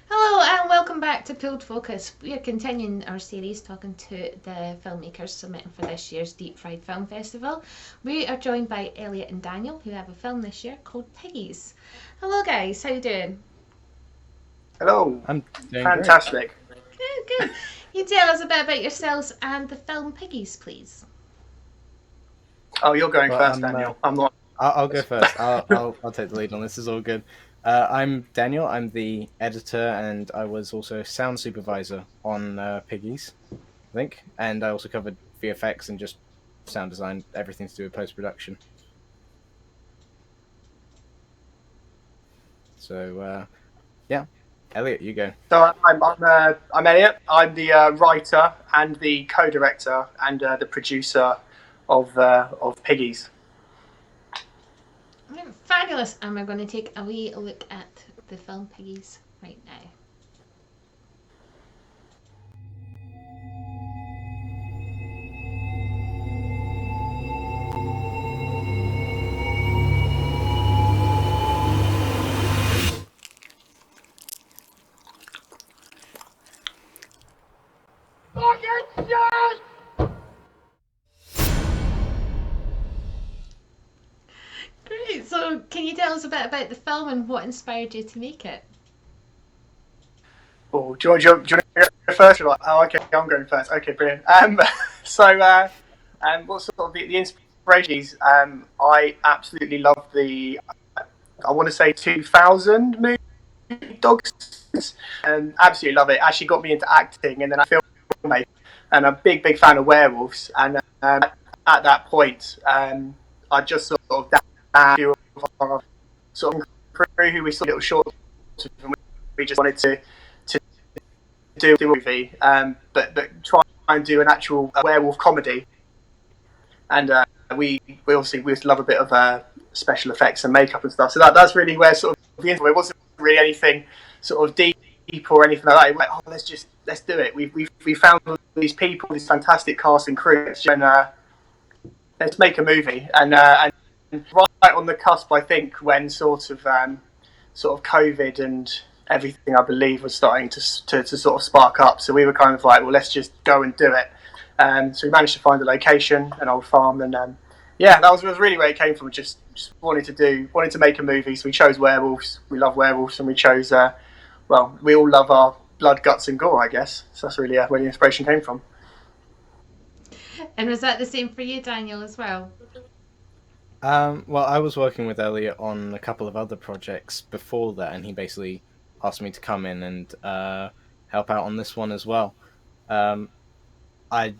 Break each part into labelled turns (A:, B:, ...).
A: Hello and welcome back to Pulled Focus. We are continuing our series talking to the filmmakers submitting for this year's Deep Fried Film Festival. We are joined by Elliot and Daniel, who have a film this year called Piggies. Hello guys, how you doing?
B: Hello.
C: I'm doing great.
B: Fantastic.
A: Good, good. Can you tell us a bit about yourselves and the film Piggies, please?
B: Oh, you're going
C: Well,
B: first, Daniel. I'm not.
C: I'll go first. I'll take the lead on this. This is all good. I'm Daniel. I'm the editor, and I was also sound supervisor on Piggies, I think. And I also covered VFX and just sound design, everything to do with post production. So yeah, Elliot, you go.
B: So I'm Elliot. I'm the writer and the co-director and the producer of Piggies.
A: Fabulous, and we're going to take a wee look at the film Piggies right now. Great, so can you tell us a bit about the film and what inspired you to make it?
B: Oh, do you want to go first? Or like, oh, okay, I'm going first. Okay, brilliant. What sort of the inspiration is? I absolutely love I want to say 2000 movie Dogs, and absolutely love it. Actually got me into acting, and then I filmmaker, and I'm a big fan of werewolves. And at that point, I just sort of a few of our sort of crew who we saw little short, and we just wanted to do a movie, but try and do an actual werewolf comedy. And we obviously we love a bit of special effects and makeup and stuff. So that's really where sort of the info. It wasn't really anything sort of deep or anything like that. It went, oh, let's do it. We found all these people, this fantastic cast and crew, and let's make a movie. And right on the cusp, I think, when sort of COVID and everything, I believe, was starting to sort of spark up. So we were kind of like, well, let's just go and do it. So we managed to find a location, an old farm, and yeah, that was really where it came from. Just wanted to make a movie. So we chose werewolves. We love werewolves, and we chose. Well, we all love our blood, guts, and gore, I guess. So that's really where the inspiration came from.
A: And was that the same for you, Daniel, as well?
C: Well, I was working with Elliot on a couple of other projects before that, and he basically asked me to come in and help out on this one as well. Um, I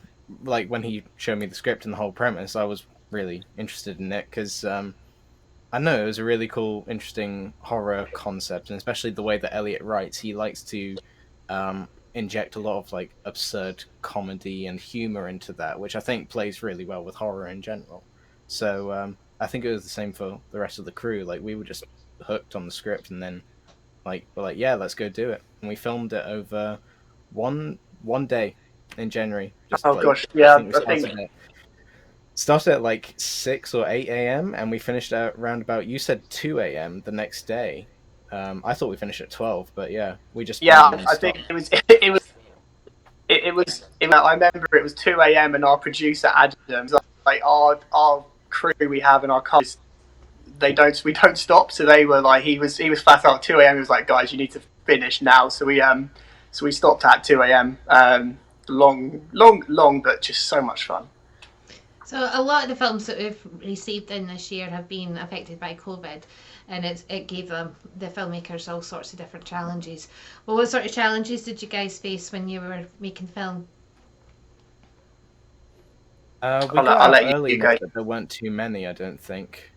C: like when he showed me the script and the whole premise. I was really interested in it because I know it was a really cool, interesting horror concept, and especially the way that Elliot writes. He likes to inject a lot of like absurd comedy and humor into that, which I think plays really well with horror in general. So I think it was the same for the rest of the crew. Like we were just hooked on the script, and then we're like, yeah, let's go do it. And we filmed it over one day in January. Just
B: Oh
C: like
B: gosh,
C: I
B: yeah,
C: think we
B: I think
C: started at like 6 or 8 a.m. and we finished at around about, you said 2 a.m. the next day. I thought we finished at 12, but yeah, we just went
B: yeah, I
C: non-stop.
B: think I remember it was 2 a.m. and our producer Adams, like our crew we have in our cast, we don't stop. So they were like he was flat out at 2 a.m. He was like, guys, you need to finish now. So we stopped at 2 a.m. Long, but just so much fun.
A: So a lot of the films that we've received in this year have been affected by COVID, and it gave the filmmakers all sorts of different challenges. Well, what sort of challenges did you guys face when you were making film?
C: We got
B: I'll
C: out
B: let
C: early
B: you
C: enough
B: go.
C: that there weren't too many, I don't think.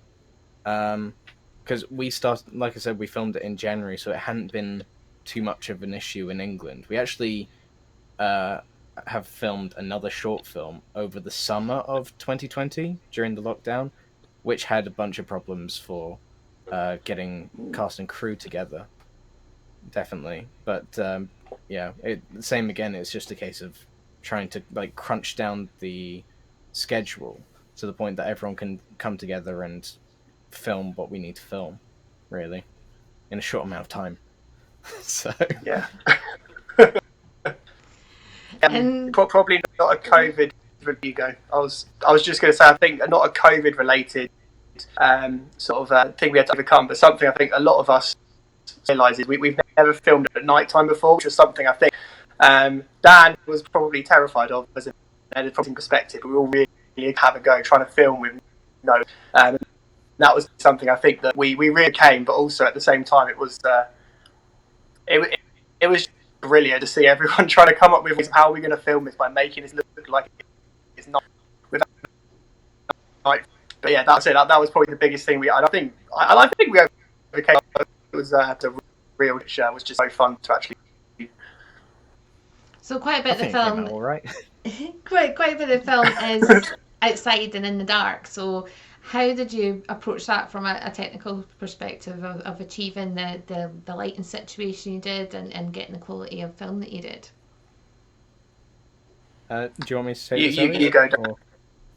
C: Because we started, like I said, we filmed it in January, so it hadn't been too much of an issue in England. We actually uh, have filmed another short film over the summer of 2020 during the lockdown, which had a bunch of problems for getting cast and crew together. Definitely, but yeah, same again. It's just a case of trying to like crunch down the schedule to the point that everyone can come together and film what we need to film, really, in a short amount of time. So
B: Yeah.
A: And
B: Probably not a COVID. You go. I was just going to say, I think not a COVID related sort of thing we had to overcome, but something I think a lot of us realise is we've never filmed at night time before, which is something I think Dan was probably terrified of as an editing perspective. But we all really have a go trying to film with that was something I think that we really came, but also at the same time it was it was brilliant to see everyone trying to come up with how are we going to film this by making this look like it's not without night. But yeah, that's it. That was probably the biggest thing I think we overcame. It was the real, which was just so fun to actually.
A: so quite a
C: I
A: bit of
C: think
A: the
C: it came
A: film,
C: out all right.
A: quite a bit of the film is outside and in the dark. So how did you approach that from a technical perspective of achieving the lighting situation you did and getting the quality of film that you did?
C: Do you want me to say
B: You,
C: this?
B: you,
C: Elliot,
B: you go.
C: or?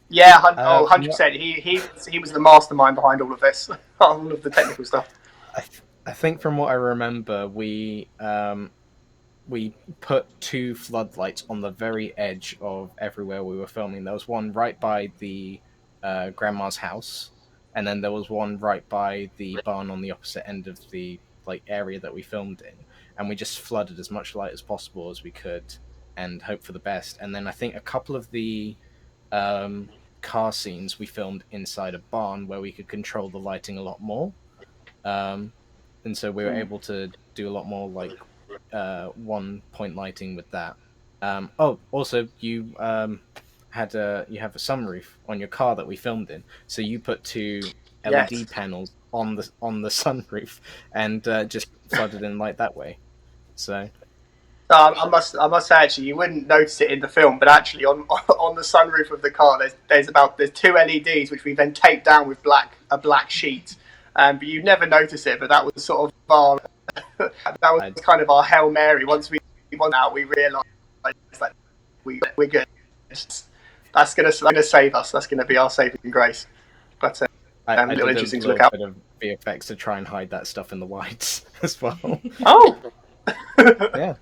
B: Yeah,
C: From
B: 100%. He was the mastermind behind all of this, all of the technical stuff.
C: I think from what I remember, we put two floodlights on the very edge of everywhere we were filming. There was one right by the grandma's house, and then there was one right by the barn on the opposite end of the area that we filmed in. And we just flooded as much light as possible as we could, and hope for the best. And then I think a couple of the car scenes we filmed inside a barn where we could control the lighting a lot more. And so we were able to do a lot more one point lighting with that. Also you have a sunroof on your car that we filmed in, so you put two LED
B: Yes.
C: panels on the sunroof and just flooded in light that way. So
B: I must say actually, you wouldn't notice it in the film, but actually on the sunroof of the car, there's two LEDs which we then taped down with a black sheet. But you'd never notice it. But that was sort of our kind of our Hail Mary. Once we won out, we realised that we're good. That's gonna save us. That's gonna be our saving grace. But
C: I
B: little
C: did
B: interesting
C: a
B: to look
C: little
B: out.
C: bit of VFX to try and hide that stuff in the whites as well.
B: Oh,
C: Yeah,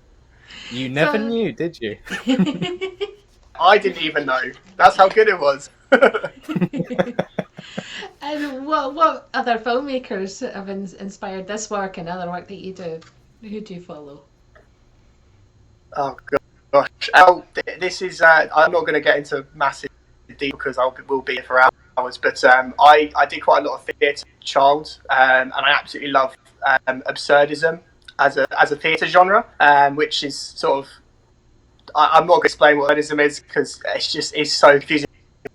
C: you never
A: So-
C: knew, did you?
B: I didn't even know. That's how good it was.
A: And what other filmmakers have inspired this work and other work that you do? Who do you follow?
B: Oh gosh. This is. I'm not going to get into massive detail because we'll be here for hours. But I did quite a lot of theatre as a child, and I absolutely love absurdism as a theatre genre, which is sort of. I'm not going to explain what absurdism is because it's so confusing.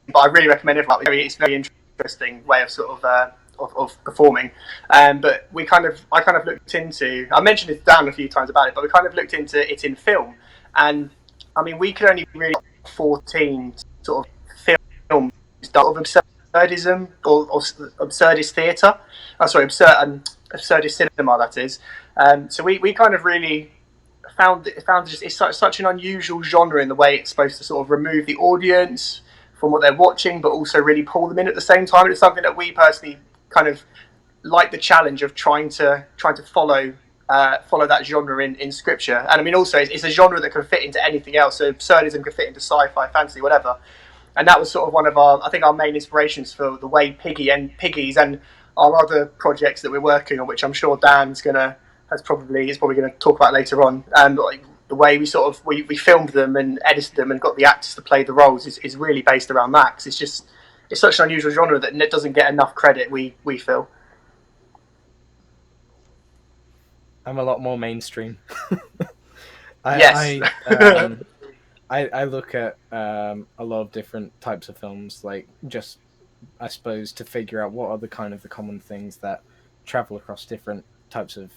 B: But I really recommend it. It's very interesting way of sort of performing. But I kind of looked into. I mentioned it to Dan a few times about it, but we kind of looked into it in film. And I mean, we could only really 14 sort of films of absurdism or absurdist theatre. Absurdist cinema. That is. So we kind of really found it's such an unusual genre in the way it's supposed to sort of remove the audience from what they're watching, but also really pull them in at the same time. It's something that we personally kind of like the challenge of trying to follow that genre in scripture. And I mean, also it's a genre that can fit into anything else. So absurdism can fit into sci-fi, fantasy, whatever. And that was sort of one of our main inspirations for the way Piggies and our other projects that we're working on, which I'm sure Dan's is probably going to talk about later on. Like the way we filmed them and edited them and got the actors to play the roles is really based around that. Because it's such an unusual genre that it doesn't get enough credit. We feel.
C: I'm a lot more mainstream.
B: Yes.
C: I look at a lot of different types of films, just I suppose to figure out what are the common things that travel across different types of,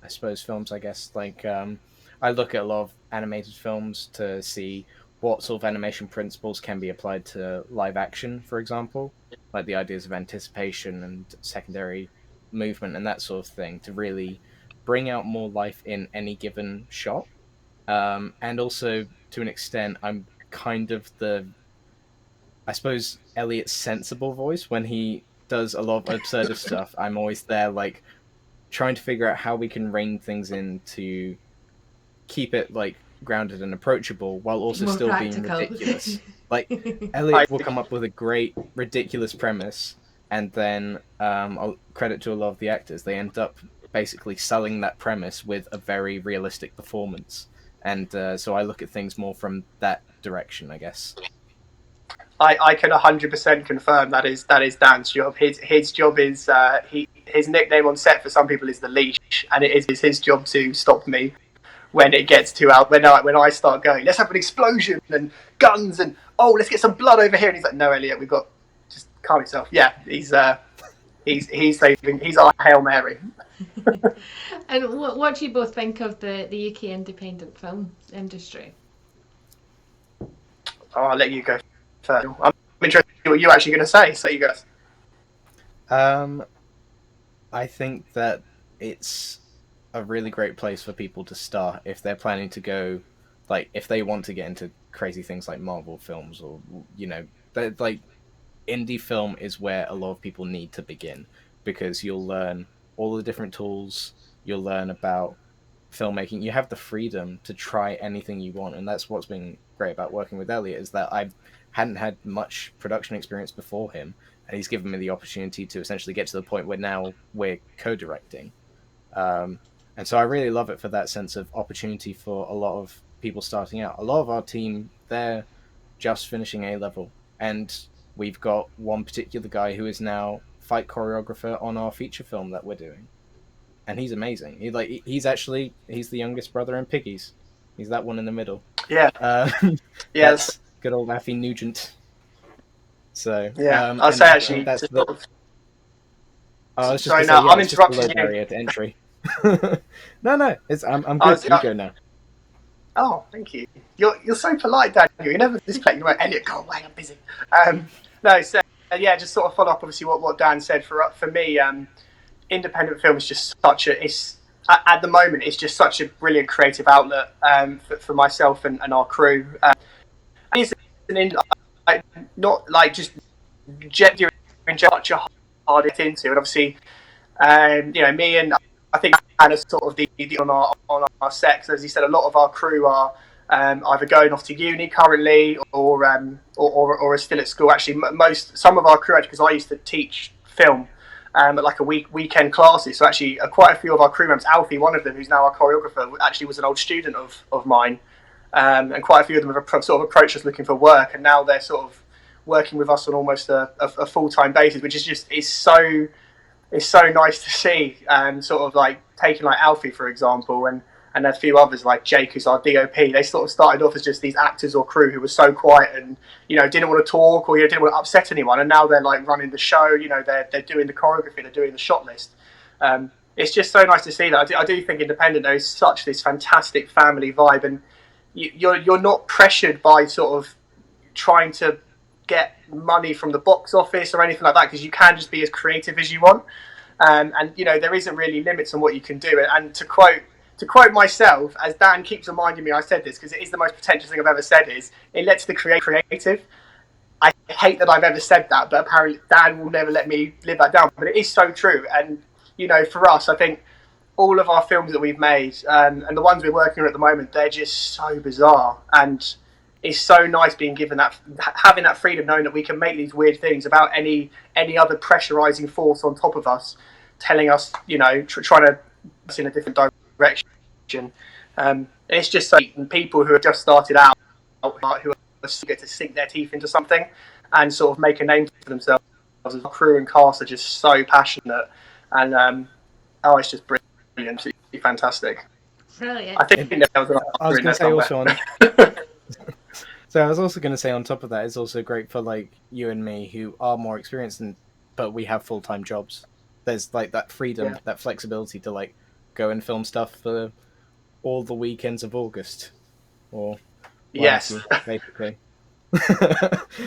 C: I suppose, films. I guess I look at a lot of animated films to see what sort of animation principles can be applied to live action, for example, like the ideas of anticipation and secondary movement and that sort of thing, to really bring out more life in any given shot. And also, to an extent, I'm kind of I suppose, Elliot's sensible voice when he does a lot of absurd stuff. I'm always there, like, trying to figure out how we can rein things in to keep it like grounded and approachable while also
A: More
C: still being
A: practical.
C: ridiculous. Like
B: I
C: Elliot will come up with a great ridiculous premise, and then I'll credit to a lot of the actors. They end up basically selling that premise with a very realistic performance, and so I look at things more from that direction, I guess.
B: I can 100% confirm that is Dan's job. His job is his nickname on set for some people is the leash, and it is his job to stop me when it gets too out. When I start going, let's have an explosion and guns and let's get some blood over here, and he's like, no, Elliot, we've got just calm yourself. Yeah, he's saving. He's our Hail Mary.
A: And what do you both think of the UK independent film industry?
B: I'll let you go first. I'm interested in what you're actually going to say. So you guys.
C: I think that it's a really great place for people to start if they're planning to go, like, if they want to get into crazy things like Marvel films, or like indie film is where a lot of people need to begin, because you'll learn all the different tools, you'll learn about filmmaking, you have the freedom to try anything you want, and that's what's been great about working with Elliot, is that I hadn't had much production experience before him, and he's given me the opportunity to essentially get to the point where now we're co-directing. And so I really love it for that sense of opportunity for a lot of people starting out. A lot of our team, they're just finishing A-level, and we've got one particular guy who is now fight choreographer on our feature film that we're doing. And he's amazing. He's the youngest brother in Piggies. He's that one in the middle.
B: Yeah.
C: Yes. Good old Affy Nugent. So
B: yeah, I'll say actually.
C: That's
B: I'm
C: below
B: interrupting you.
C: barrier to entry. No, I'm good. You go now.
B: Oh, thank you. You're so polite, Daniel. You're never this plate. You're like, Elliot, go away. I'm busy. No, so yeah, just sort of follow up. Obviously, what Dan said for me. Independent film is just at the moment it's just such a brilliant creative outlet for myself and our crew. And it's not like just you're in such a hard to get into, and obviously, me and I think Anna sort of the on our set. So as you said, a lot of our crew are either going off to uni currently or are still at school. Actually, some of our crew, because I used to teach film. At like a weekend classes. So actually quite a few of our crew members, Alfie, one of them, who's now our choreographer, actually was an old student of mine. And quite a few of them have sort of approached us looking for work, and now they're sort of working with us on almost a full-time basis, which is just it's so nice to see. Sort of like taking like Alfie, for example, and a few others like Jake, who's our DOP. They sort of started off as just these actors or crew who were so quiet and didn't want to talk or didn't want to upset anyone, and now they're like running the show. They're doing the choreography, they're doing the shot list. It's just so nice to see that. I do think Independent there is such this fantastic family vibe, and you're not pressured by sort of trying to get money from the box office or anything like that, because you can just be as creative as you want, and there isn't really limits on what you can do. And to quote myself, as Dan keeps reminding me, I said this because it is the most pretentious thing I've ever said, is it lets the creative. I hate that I've ever said that, but apparently Dan will never let me live that down. But it is so true. And, for us, I think all of our films that we've made and the ones we're working on at the moment, they're just so bizarre. And it's so nice being given having that freedom, knowing that we can make these weird things without any other pressurizing force on top of us, telling us, trying to in a different direction. And it's just so people who have just started out, who are get to sink their teeth into something and sort of make a name for themselves. The crew and cast are just so passionate, and it's just brilliant, it's fantastic.
A: Brilliant.
B: I think there was
C: I was going to say also on. So I was also going to say on top of that, it's also great for like you and me who are more experienced, but we have full-time jobs. There's like that freedom, that flexibility to like go and film stuff for all the weekends of August, or
B: yes,
C: basically.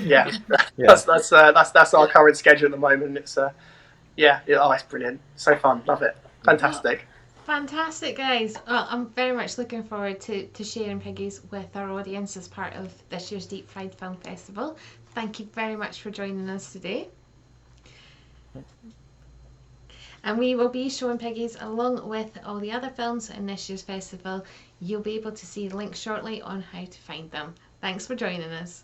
B: yeah. That's our current schedule at the moment. It's it's brilliant, so fun, love it, fantastic.
A: Fantastic, guys. Well, I'm very much looking forward to sharing Piggies with our audience as part of this year's Deep Fried Film Festival. Thank you very much for joining us today. And we will be showing Piggies along with all the other films in this year's festival. You'll be able to see the links shortly on how to find them. Thanks for joining us.